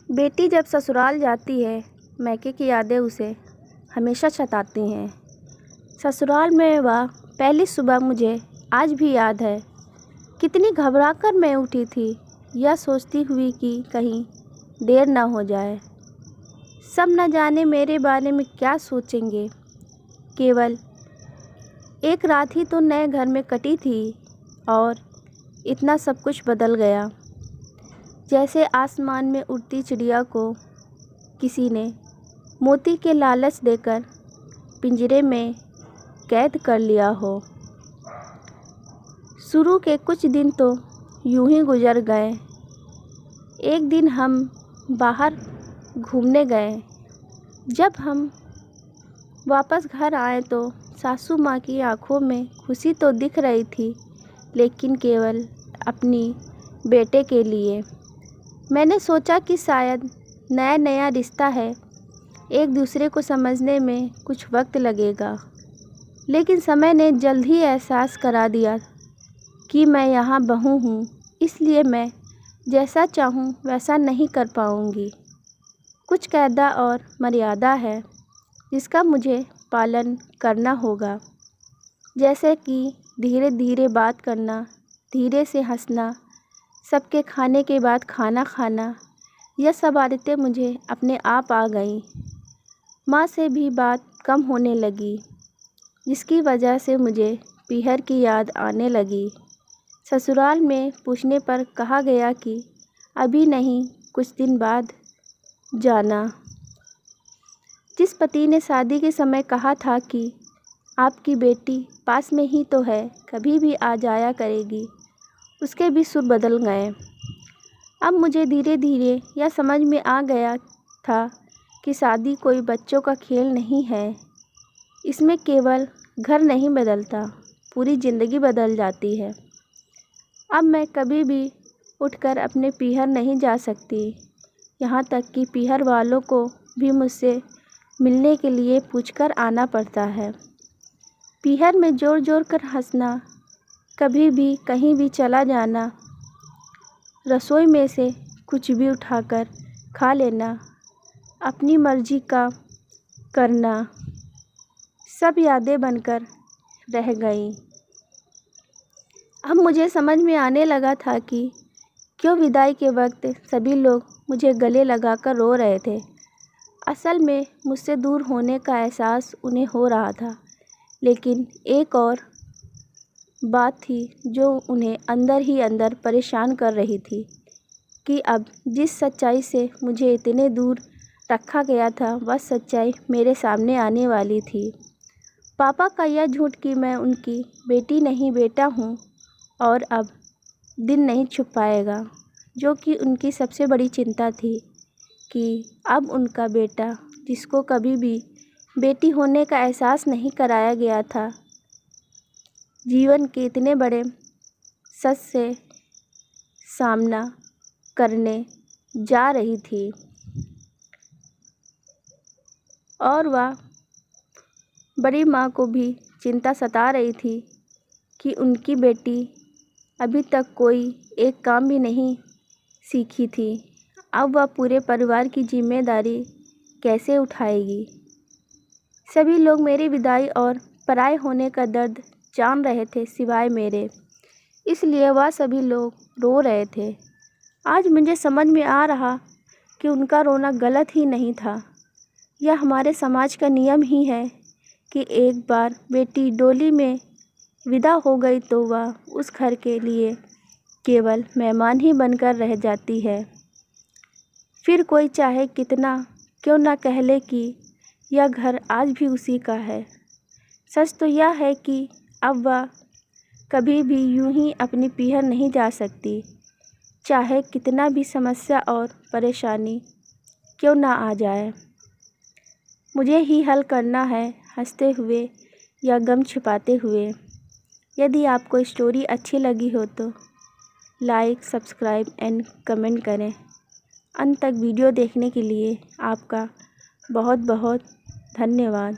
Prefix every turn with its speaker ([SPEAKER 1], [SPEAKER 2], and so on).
[SPEAKER 1] बेटी जब ससुराल जाती है, मैके की यादें उसे हमेशा सताती हैं। ससुराल में वह पहली सुबह मुझे आज भी याद है। कितनी घबराकर मैं उठी थी, यह सोचती हुई कि कहीं देर न हो जाए। सब न जाने मेरे बारे में क्या सोचेंगे। केवल एक रात ही तो नए घर में कटी थी और इतना सब कुछ बदल गया। जैसे आसमान में उड़ती चिड़िया को किसी ने मोती के लालच देकर पिंजरे में कैद कर लिया हो। शुरू के कुछ दिन तो यूं ही गुजर गए। एक दिन हम बाहर घूमने गए। जब हम वापस घर आए तो सासू माँ की आंखों में खुशी तो दिख रही थी, लेकिन केवल अपनी बेटे के लिए। मैंने सोचा कि शायद नया रिश्ता है, एक दूसरे को समझने में कुछ वक्त लगेगा, लेकिन समय ने जल्द ही एहसास करा दिया कि मैं यहाँ बहू हूँ, इसलिए मैं जैसा चाहूँ वैसा नहीं कर पाऊँगी। कुछ कायदा और मर्यादा है जिसका मुझे पालन करना होगा, जैसे कि धीरे धीरे बात करना, धीरे से हंसना, सबके खाने के बाद खाना खाना। यह सब आदतें मुझे अपने आप आ गईं। माँ से भी बात कम होने लगी, जिसकी वजह से मुझे पीहर की याद आने लगी। ससुराल में पूछने पर कहा गया कि अभी नहीं, कुछ दिन बाद जाना। जिस पति ने शादी के समय कहा था कि आपकी बेटी पास में ही तो है, कभी भी आ जाया करेगी, उसके भी सुर बदल गए। अब मुझे धीरे धीरे यह समझ में आ गया था कि शादी कोई बच्चों का खेल नहीं है। इसमें केवल घर नहीं बदलता, पूरी ज़िंदगी बदल जाती है। अब मैं कभी भी उठकर अपने पीहर नहीं जा सकती, यहाँ तक कि पीहर वालों को भी मुझसे मिलने के लिए पूछकर आना पड़ता है। पीहर में जोर जोर कर हंसना, कभी भी कहीं भी चला जाना, रसोई में से कुछ भी उठाकर खा लेना, अपनी मर्जी का करना, सब यादें बनकर रह गईं। अब मुझे समझ में आने लगा था कि क्यों विदाई के वक्त सभी लोग मुझे गले लगाकर रो रहे थे। असल में मुझसे दूर होने का एहसास उन्हें हो रहा था, लेकिन एक और बात थी जो उन्हें अंदर ही अंदर परेशान कर रही थी कि अब जिस सच्चाई से मुझे इतने दूर रखा गया था, वह सच्चाई मेरे सामने आने वाली थी। पापा का यह झूठ कि मैं उनकी बेटी नहीं बेटा हूँ, और अब दिन नहीं छुप पाएगा, जो कि उनकी सबसे बड़ी चिंता थी कि अब उनका बेटा, जिसको कभी भी बेटी होने का एहसास नहीं कराया गया था, जीवन के इतने बड़े सच से सामना करने जा रही थी। और वह बड़ी माँ को भी चिंता सता रही थी कि उनकी बेटी अभी तक कोई एक काम भी नहीं सीखी थी, अब वह पूरे परिवार की जिम्मेदारी कैसे उठाएगी। सभी लोग मेरी विदाई और पराए होने का दर्द जान रहे थे सिवाय मेरे, इसलिए वह सभी लोग रो रहे थे। आज मुझे समझ में आ रहा कि उनका रोना गलत ही नहीं था। यह हमारे समाज का नियम ही है कि एक बार बेटी डोली में विदा हो गई तो वह उस घर के लिए केवल मेहमान ही बनकर रह जाती है। फिर कोई चाहे कितना क्यों ना कह ले कि यह घर आज भी उसी का है। सच तो यह है कि अब वह कभी भी यूं ही अपनी पीहर नहीं जा सकती, चाहे कितना भी समस्या और परेशानी क्यों ना आ जाए। मुझे ही हल करना है, हंसते हुए या गम छिपाते हुए। यदि आपको स्टोरी अच्छी लगी हो तो लाइक, सब्सक्राइब एंड कमेंट करें। अंत तक वीडियो देखने के लिए आपका बहुत बहुत धन्यवाद।